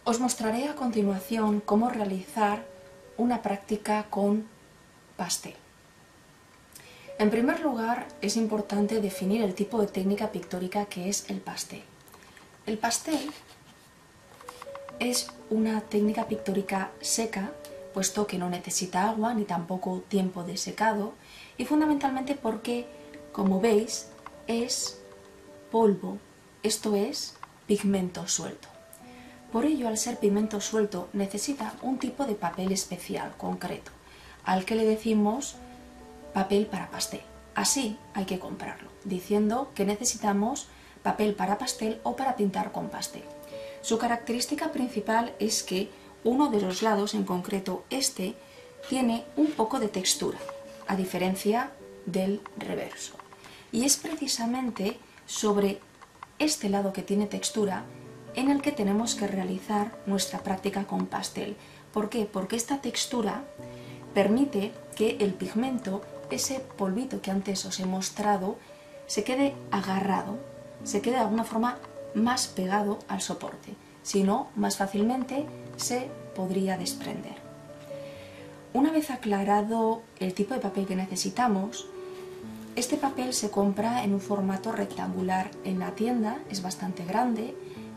Os mostraré a continuación cómo realizar una práctica con pastel. En primer lugar, es importante definir el tipo de técnica pictórica que es el pastel. El pastel es una técnica pictórica seca, puesto que no necesita agua ni tampoco tiempo de secado, y fundamentalmente porque, como veis, es polvo, esto es pigmento suelto. Por ello, al ser pigmento suelto, necesita un tipo de papel especial, concreto, al que le decimos papel para pastel. Así hay que comprarlo, diciendo que necesitamos papel para pastel o para pintar con pastel. Su característica principal es que uno de los lados, en concreto este, tiene un poco de textura, a diferencia del reverso. Y es precisamente sobre este lado que tiene textura en el que tenemos que realizar nuestra práctica con pastel. ¿Por qué? Porque esta textura permite que el pigmento, ese polvito que antes os he mostrado, se quede agarrado, se quede de alguna forma más pegado al soporte, si no, más fácilmente se podría desprender. Una vez aclarado el tipo de papel que necesitamos, este papel se compra en un formato rectangular en la tienda, es bastante grande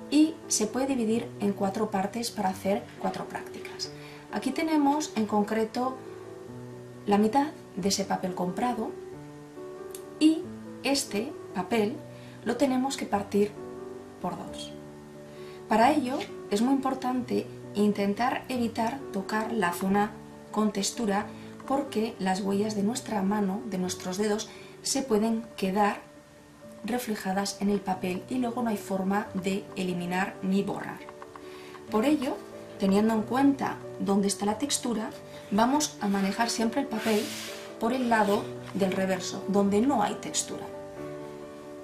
y se puede dividir en 4 partes para hacer 4 prácticas. Aquí tenemos en concreto la mitad de ese papel comprado y este papel lo tenemos que partir por 2. Para ello es muy importante intentar evitar tocar la zona con textura porque las huellas de nuestra mano, de nuestros dedos, se pueden quedar reflejadas en el papel y luego no hay forma de eliminar ni borrar. Por ello, teniendo en cuenta dónde está la textura, vamos a manejar siempre el papel por el lado del reverso, donde no hay textura.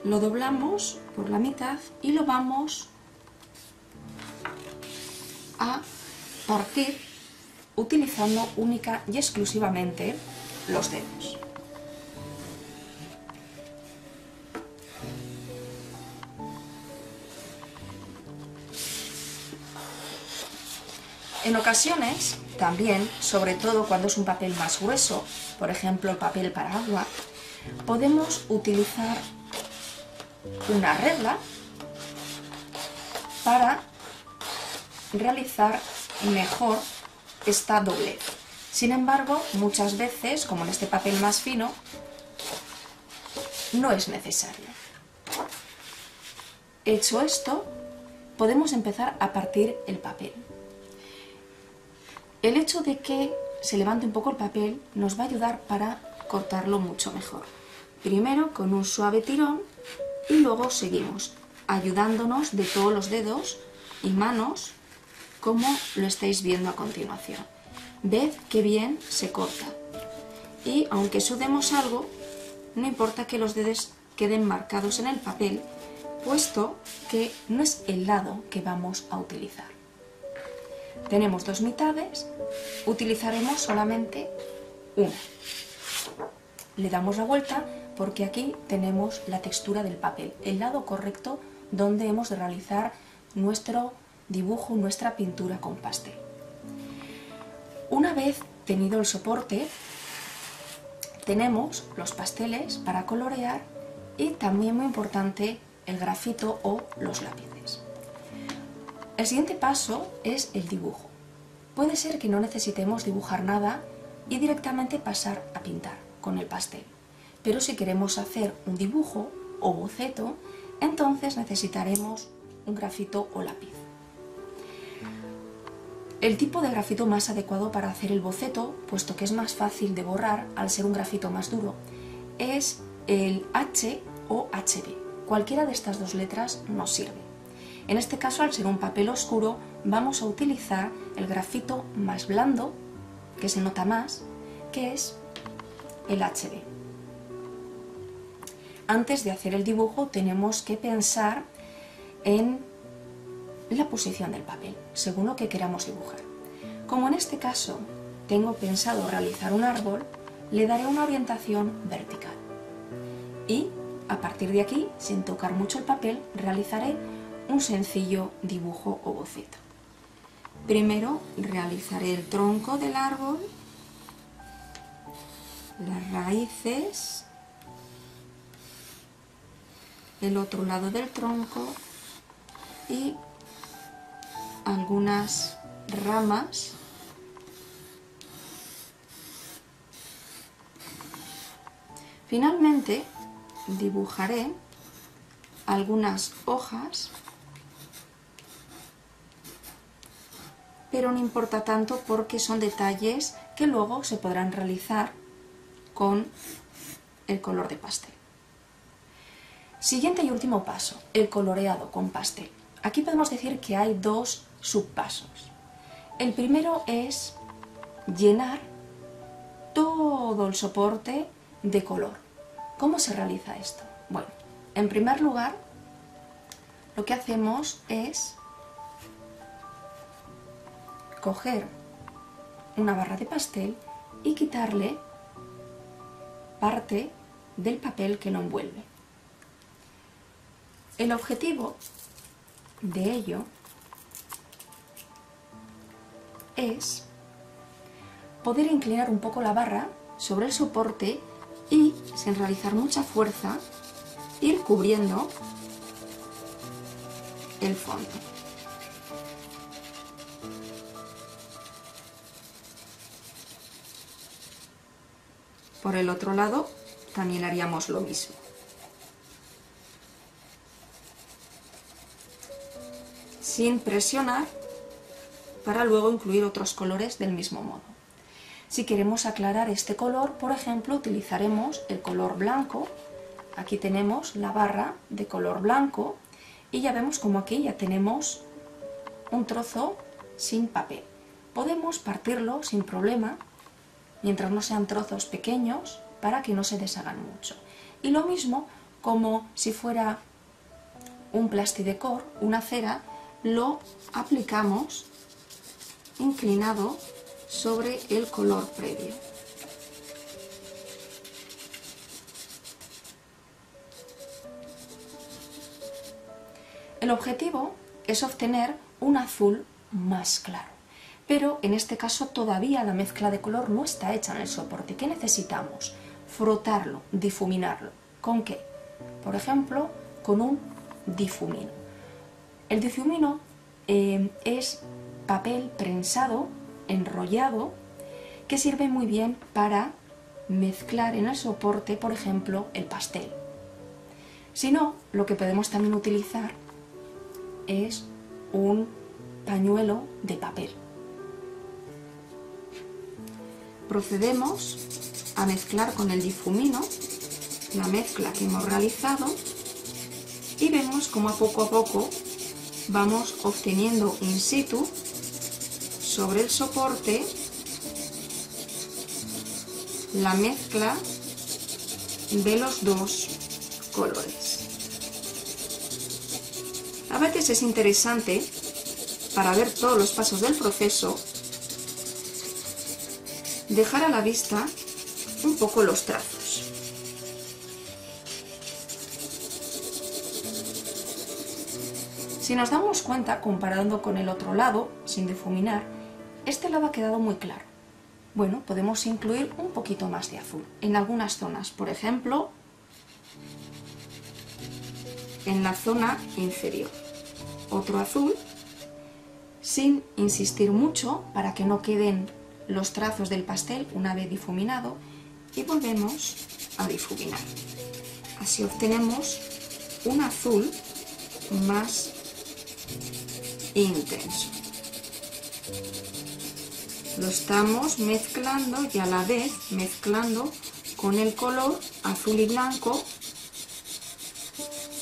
Lo doblamos por la mitad y lo vamos a partir utilizando única y exclusivamente los dedos. En ocasiones, también, sobre todo cuando es un papel más grueso, por ejemplo el papel para agua, podemos utilizar una regla para realizar mejor esta doblez. Sin embargo, muchas veces, como en este papel más fino, no es necesario. Hecho esto, podemos empezar a partir el papel. El hecho de que se levante un poco el papel nos va a ayudar para cortarlo mucho mejor. Primero con un suave tirón y luego seguimos ayudándonos de todos los dedos y manos como lo estáis viendo a continuación. Ved qué bien se corta y aunque sudemos algo, no importa que los dedos queden marcados en el papel, puesto que no es el lado que vamos a utilizar. Tenemos 2 mitades, utilizaremos solamente una. Le damos la vuelta porque aquí tenemos la textura del papel, el lado correcto donde hemos de realizar nuestro dibujo, nuestra pintura con pastel. Una vez tenido el soporte, tenemos los pasteles para colorear y también muy importante el grafito o los lápices. El siguiente paso es el dibujo. Puede ser que no necesitemos dibujar nada y directamente pasar a pintar con el pastel. Pero si queremos hacer un dibujo o boceto, entonces necesitaremos un grafito o lápiz. El tipo de grafito más adecuado para hacer el boceto, puesto que es más fácil de borrar al ser un grafito más duro, es el H o HB. Cualquiera de estas 2 letras nos sirve. En este caso, al ser un papel oscuro, vamos a utilizar el grafito más blando, que se nota más, que es el HB. Antes de hacer el dibujo tenemos que pensar en la posición del papel, según lo que queramos dibujar. Como en este caso tengo pensado realizar un árbol, le daré una orientación vertical. Y a partir de aquí, sin tocar mucho el papel, realizaré un sencillo dibujo o boceto. Primero realizaré el tronco del árbol, las raíces, el otro lado del tronco y algunas ramas. Finalmente dibujaré algunas hojas, pero no importa tanto porque son detalles que luego se podrán realizar con el color de pastel. Siguiente y último paso, el coloreado con pastel. Aquí podemos decir que hay dos subpasos. El primero es llenar todo el soporte de color. ¿Cómo se realiza esto? Bueno, en primer lugar, lo que hacemos es coger una barra de pastel y quitarle parte del papel que lo envuelve. El objetivo de ello es poder inclinar un poco la barra sobre el soporte y, sin realizar mucha fuerza, ir cubriendo el fondo. Por el otro lado también haríamos lo mismo. Sin presionar, para luego incluir otros colores del mismo modo. Si queremos aclarar este color, por ejemplo, utilizaremos el color blanco. Aquí tenemos la barra de color blanco y ya vemos como aquí ya tenemos un trozo sin papel. Podemos partirlo sin problema, mientras no sean trozos pequeños, para que no se deshagan mucho. Y lo mismo como si fuera un plastidecor, una cera, lo aplicamos inclinado sobre el color previo. El objetivo es obtener un azul más claro, pero en este caso todavía la mezcla de color no está hecha en el soporte. ¿Qué necesitamos? Frotarlo, difuminarlo. ¿Con qué? Por ejemplo, con un difumino. El difumino es papel prensado, enrollado, que sirve muy bien para mezclar en el soporte, por ejemplo, el pastel. Si no, lo que podemos también utilizar es un pañuelo de papel. Procedemos a mezclar con el difumino la mezcla que hemos realizado y vemos cómo a poco vamos obteniendo in situ sobre el soporte la mezcla de los dos colores. A veces es interesante, para ver todos los pasos del proceso, dejar a la vista un poco los trazos. Si nos damos cuenta, comparando con el otro lado, sin difuminar, este lado ha quedado muy claro. Bueno, podemos incluir un poquito más de azul en algunas zonas, por ejemplo, en la zona inferior. Otro azul, sin insistir mucho para que no queden los trazos del pastel una vez difuminado, y volvemos a difuminar. Así obtenemos un azul más intenso. Lo estamos mezclando y a la vez mezclando con el color azul y blanco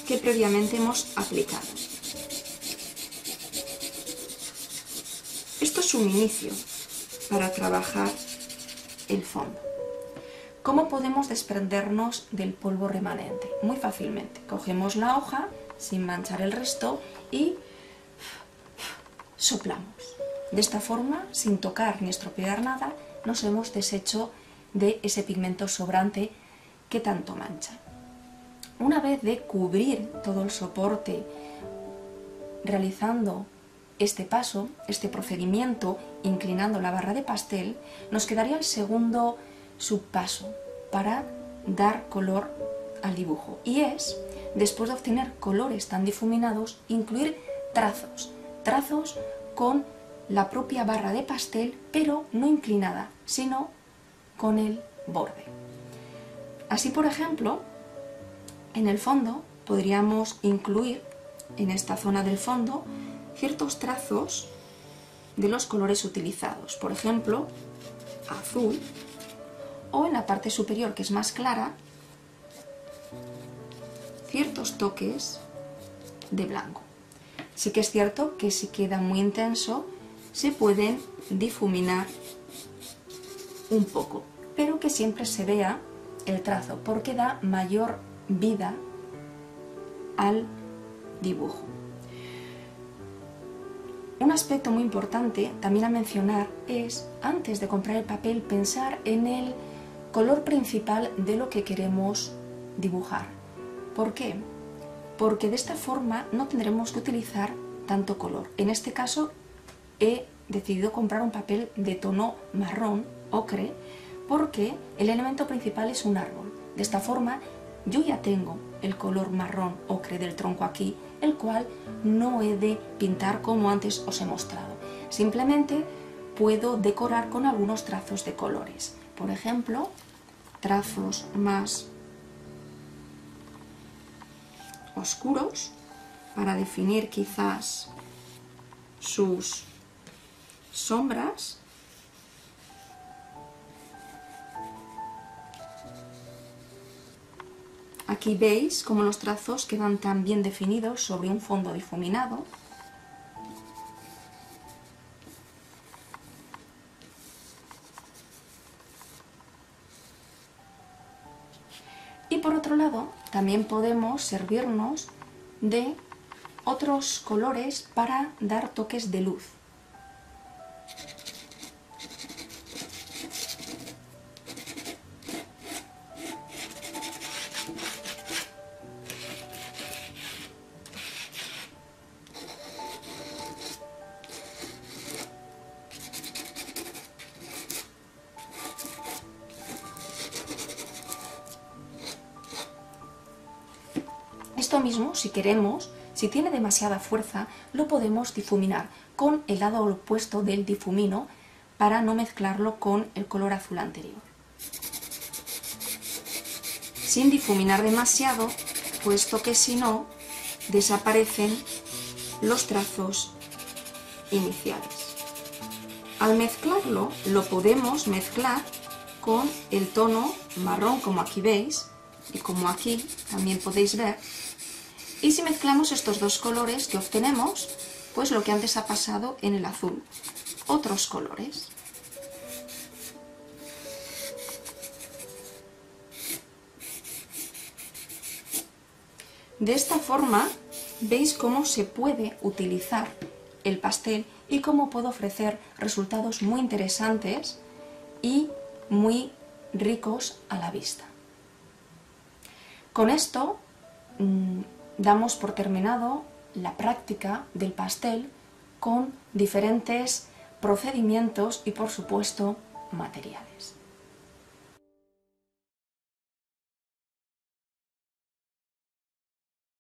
que previamente hemos aplicado. Esto es un inicio para trabajar el fondo. ¿Cómo podemos desprendernos del polvo remanente? Muy fácilmente. Cogemos la hoja sin manchar el resto y soplamos. De esta forma, sin tocar ni estropear nada, nos hemos deshecho de ese pigmento sobrante que tanto mancha. Una vez de cubrir todo el soporte realizando este paso, este procedimiento, inclinando la barra de pastel, nos quedaría el segundo subpaso para dar color al dibujo. Y es, después de obtener colores tan difuminados, incluir trazos. Trazos con la propia barra de pastel, pero no inclinada, sino con el borde. Así, por ejemplo, en el fondo podríamos incluir, en esta zona del fondo, ciertos trazos de los colores utilizados. Por ejemplo, azul, o en la parte superior, que es más clara, ciertos toques de blanco. Sí que es cierto que si queda muy intenso, se pueden difuminar un poco, pero que siempre se vea el trazo, porque da mayor vida al dibujo. Un aspecto muy importante también a mencionar es, antes de comprar el papel, pensar en el color principal de lo que queremos dibujar. ¿Por qué? Porque de esta forma no tendremos que utilizar tanto color. En este caso he decidido comprar un papel de tono marrón, ocre, porque el elemento principal es un árbol. De esta forma yo ya tengo el color marrón ocre del tronco aquí, el cual no he de pintar como antes os he mostrado. Simplemente puedo decorar con algunos trazos de colores. Por ejemplo, trazos más oscuros para definir quizás sus sombras. Aquí veis cómo los trazos quedan tan bien definidos sobre un fondo difuminado. Y por otro lado, también podemos servirnos de otros colores para dar toques de luz. Esto mismo, si queremos, si tiene demasiada fuerza, lo podemos difuminar con el lado opuesto del difumino para no mezclarlo con el color azul anterior. Sin difuminar demasiado, puesto que si no, desaparecen los trazos iniciales. Al mezclarlo, lo podemos mezclar con el tono marrón, como aquí veis, y como aquí también podéis ver. Y si mezclamos estos dos colores que obtenemos, pues lo que antes ha pasado en el azul, otros colores. De esta forma, veis cómo se puede utilizar el pastel y cómo puede ofrecer resultados muy interesantes y muy ricos a la vista. Con esto damos por terminado la práctica del pastel con diferentes procedimientos y, por supuesto, materiales.